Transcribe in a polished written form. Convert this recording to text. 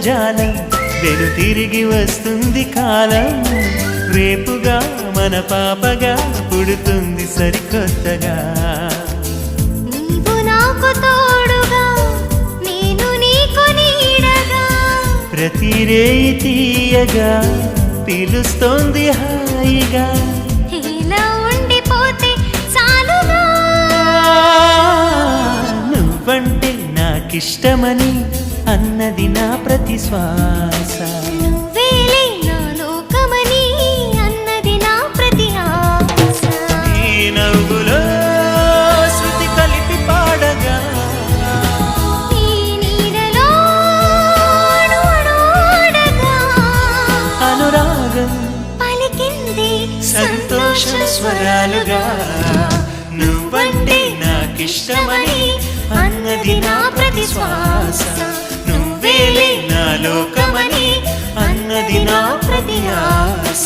జాలం వెను తిరిగి వస్తుంది కాలం రేపుగా మన పాపగా పుడుతుంది సరికొత్తగా నీవు నాకు తోడుగా నేను నీకు నీడగా ప్రతి రేయి తీయగా పిలుస్తోంది హాయిగా ఇలా ఉండిపోతే చాలుగా నువ్వంటే నాకిష్టమని అన్నది నా ప్రతి శ్వాస నువ్వేలే నా లోకమని అన్నది నా ప్రతి ఆశ నీ నవ్వులో శృతి కలిపి పాడగా నీ నీడలో అడుగడుగగా అనురాగం పలికింది సంతోష స్వరాలుగా నువ్వంటే నాకిష్టమని అన్నది నా ప్రతి శ్వాస నువ్వేలే నా లోకమని అన్నది నా ప్రతి ఆశ